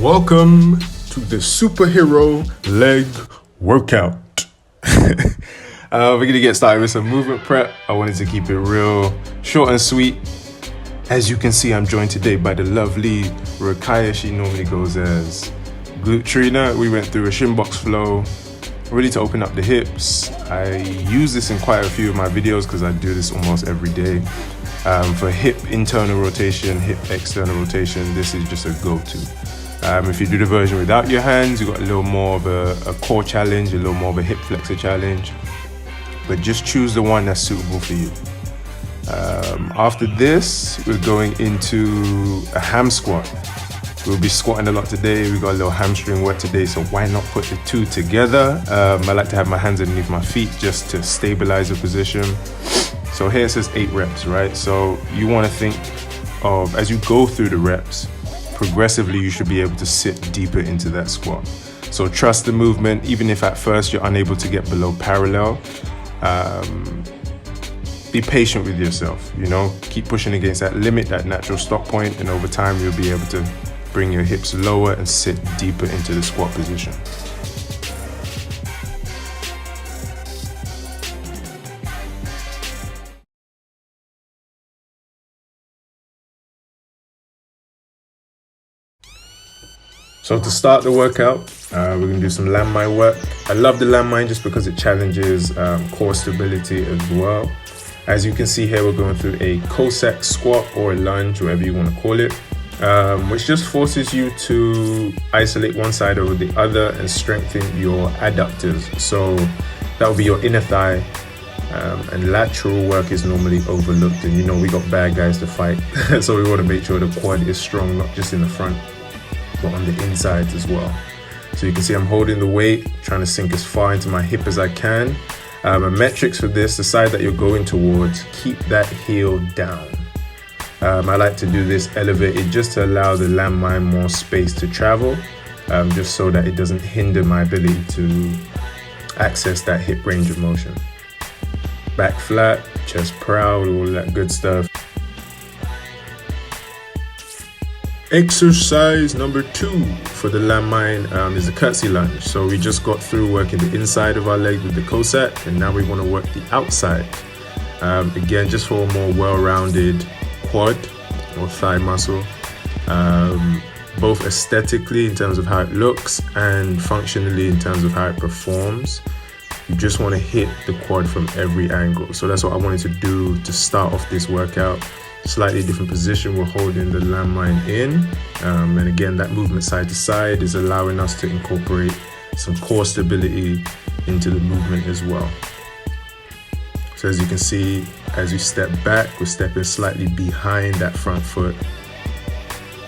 Welcome to the superhero leg workout. We're gonna get started with some movement prep. I wanted to keep it real short and sweet. As you can see, I'm joined today by the lovely Rakaya. She normally goes as Glute-Trina. We went through a SHINBOX flow, really to open up the hips. I use this in quite a few of my videos because I do this almost every day. For hip internal rotation, hip external rotation, this is just a go-to. If you do the version without your hands, you've got a little more of a core challenge, a little more of a hip flexor challenge, but just choose the one that's suitable for you. After this, we're going into a ham squat. We'll be squatting a lot today. We got a little hamstring work today, so why not put the two together? I like to have my hands underneath my feet just to stabilize the position. So here it says 8 reps, right? So you want to think of, as you go through the reps, progressively you should be able to sit deeper into that squat. So trust the movement, even if at first you're unable to get below parallel. Be patient with yourself, you know, keep pushing against that limit, that natural stop point, and over time you'll be able to bring your hips lower and sit deeper into the squat position. So to start the workout, we're gonna do some landmine work. I love the landmine just because it challenges core stability as well. As you can see here, we're going through a COSSACK squat or a lunge, whatever you want to call it, which just forces you to isolate one side over the other and strengthen your adductors. So that will be your inner thigh, and lateral work is normally overlooked. And you know, we got bad guys to fight, so we want to make sure the quad is strong, not just in the front, but on the insides as well. So you can see I'm holding the weight, trying to sink as far into my hip as I can. And metrics for this, the side that you're going towards, keep that heel down. I like to do this elevated just to allow the landmine more space to travel, just so that it doesn't hinder my ability to access that hip range of motion. Back flat, chest proud, all that good stuff. Exercise number 2 for the landmine is the KURTSY lunge. So we just got through working the inside of our leg with the COSSACK, and now we want to work the outside. Again, just for a more well-rounded quad or thigh muscle, both aesthetically in terms of how it looks and functionally in terms of how it performs. You just want to hit the quad from every angle. So that's what I wanted to do to start off this workout. Slightly different position, we're holding the landmine in, and again, that movement side to side is allowing us to incorporate some core stability into the movement as well. So as you can see, as you step back, we're stepping slightly behind that front foot,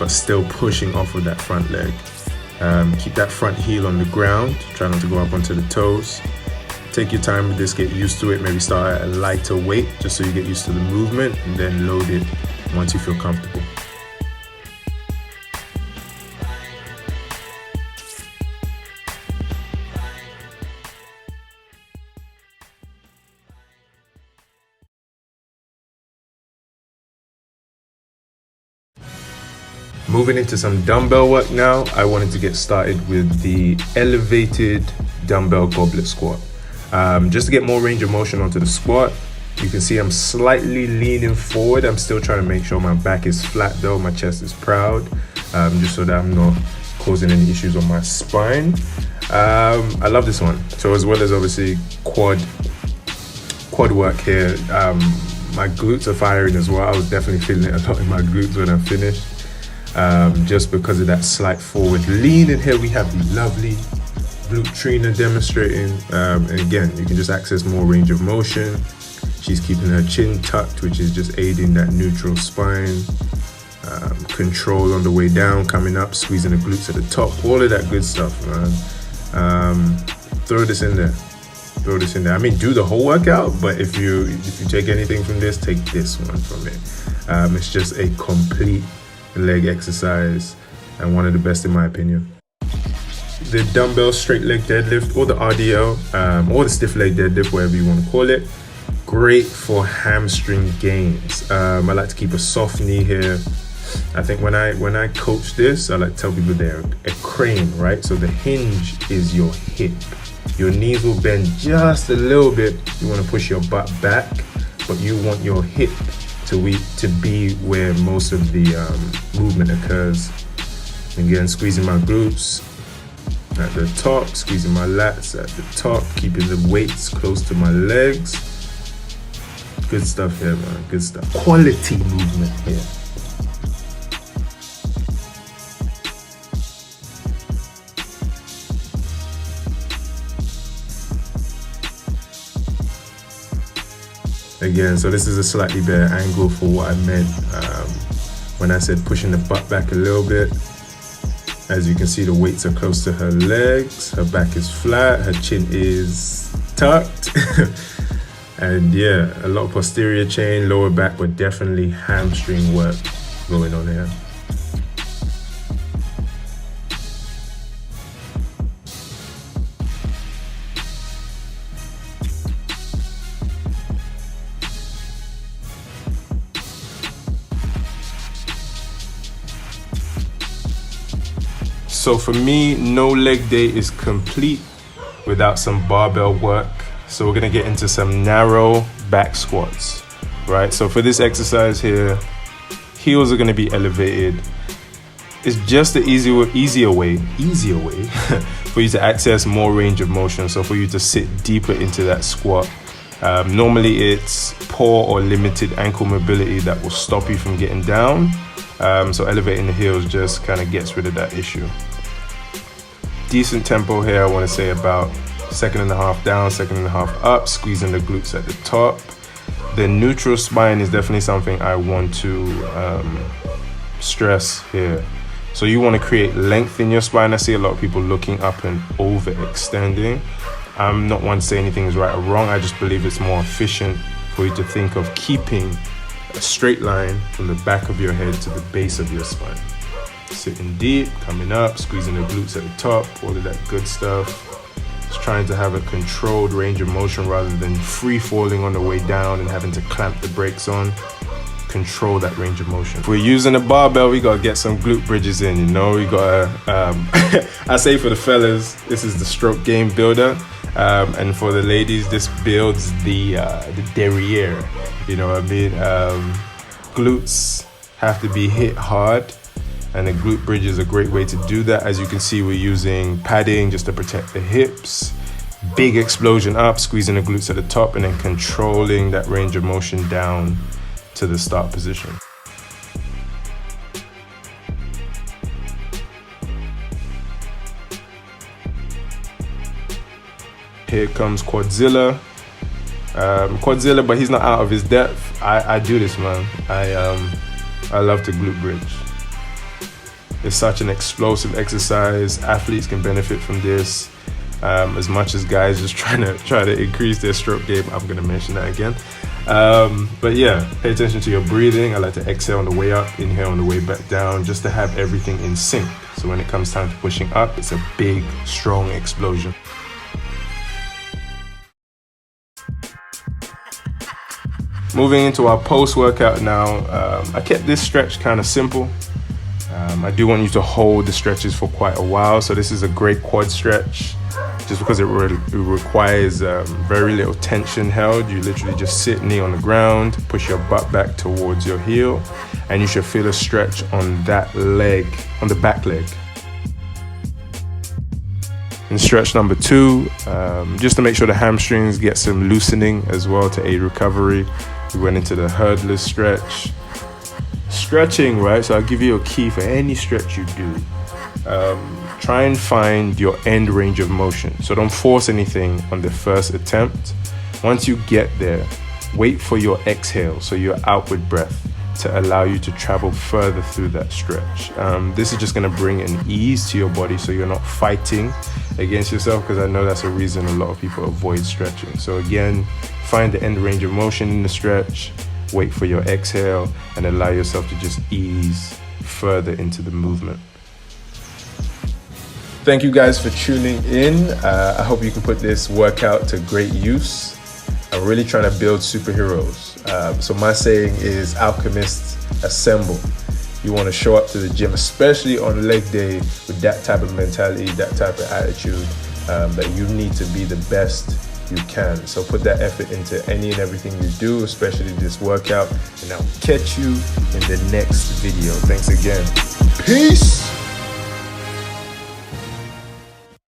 but still pushing off of that front leg. Keep that front heel on the ground, try not to go up onto the toes. Take your time with this, get used to it. Maybe start at a lighter weight just so you get used to the movement, and then load it once you feel comfortable. Moving into some dumbbell work now, I wanted to get started with the elevated dumbbell goblet squat. Just to get more range of motion onto the squat. You can see I'm slightly leaning forward. I'm still trying to make sure my back is flat though, my chest is proud, just so that I'm not causing any issues on my spine. I love this one. So as well as obviously quad work here, my glutes are firing as well. I was definitely feeling it a lot in my glutes when I finished, just because of that slight forward lean. And here we have the lovely Glute-Trina demonstrating, and again, you can just access more range of motion. She's keeping her chin tucked, which is just aiding that neutral spine. Control on the way down, coming up, squeezing the glutes at the top, all of that good stuff, man. Throw this in there. Throw this in there. I mean, do the whole workout, but if you take anything from this, take this one from it. It's just a complete leg exercise and one of the best in my opinion. The dumbbell straight leg deadlift, or the RDL, or the stiff leg deadlift, whatever you want to call it. Great for hamstring gains. I like to keep a soft knee here, I think when I coach this, I like to tell people they're a crane, right? So the hinge is your hip. Your knees will bend just a little bit. You want to push your butt back, but you want your hip to be where most of the movement occurs. Again, squeezing my glutes at the top, squeezing my lats at the top, keeping the weights close to my legs. Good stuff here, man. Good stuff. Quality movement here. Again, so this is a slightly better angle for what I meant when I said pushing the butt back a little bit. As you can see, the weights are close to her legs, her back is flat, her chin is tucked. And yeah, a lot of posterior chain, lower back, but definitely hamstring work going on here. So for me, no leg day is complete without some barbell work. So we're gonna get into some narrow back squats, right? So for this exercise here, heels are gonna be elevated. It's just the easier way for you to access more range of motion. So for you to sit deeper into that squat. Normally it's poor or limited ankle mobility that will stop you from getting down. So elevating the heels just kind of gets rid of that issue. Decent tempo here, I want to say about 2.5 down, 2.5 up, squeezing the glutes at the top. The neutral spine is definitely something I want to stress here. So you want to create length in your spine. I see a lot of people looking up and overextending. I'm not one to say anything is right or wrong. I just believe it's more efficient for you to think of keeping a straight line from the back of your head to the base of your spine. Sitting deep, coming up, squeezing the glutes at the top, all of that good stuff. Just trying to have a controlled range of motion rather than free falling on the way down and having to clamp the brakes on. Control that range of motion. If we're using a barbell, we gotta get some glute bridges in, you know? We gotta, I say for the fellas, this is the stroke game builder. And for the ladies, this builds the derriere, you know what I mean? Glutes have to be hit hard, and the glute bridge is a great way to do that. As you can see, we're using padding just to protect the hips. Big explosion up, squeezing the glutes at the top, and then controlling that range of motion down to the start position. Here comes Quad-Zilla. Quad-Zilla, but he's not out of his depth. I do this, man. I love to glute bridge. It's such an explosive exercise. Athletes can benefit from this as much as guys just try to increase their stroke game. I'm gonna mention that again. But yeah, pay attention to your breathing. I like to exhale on the way up, inhale on the way back down, just to have everything in sync. So when it comes time to pushing up, it's a big, strong explosion. Moving into our post-workout now, I kept this stretch kind of simple. I do want you to hold the stretches for quite a while. So this is a great quad stretch, just because it requires very little tension held. You literally just sit knee on the ground, push your butt back towards your heel, and you should feel a stretch on that leg, on the back leg. In stretch number 2, just to make sure the hamstrings get some loosening as well to aid recovery, we went into the hurdler stretch. Stretching, right? So I'll give you a key for any stretch you do. Try and find your end range of motion. So don't force anything on the first attempt. Once you get there, wait for your exhale, so your outward breath, to allow you to travel further through that stretch. This is just gonna bring an ease to your body so you're not fighting against yourself, because I know that's a reason a lot of people avoid stretching. So again, find the end range of motion in the stretch, wait for your exhale, and allow yourself to just ease further into the movement. Thank you guys for tuning in. I hope you can put this workout to great use. I'm really trying to build superheroes. So my saying is Alkemist, assemble. You want to show up to the gym, especially on leg day, with that type of mentality, that type of attitude, that you need to be the best you can. So put that effort into any and everything you do, especially this workout, and I'll catch you in the next video. Thanks again. Peace.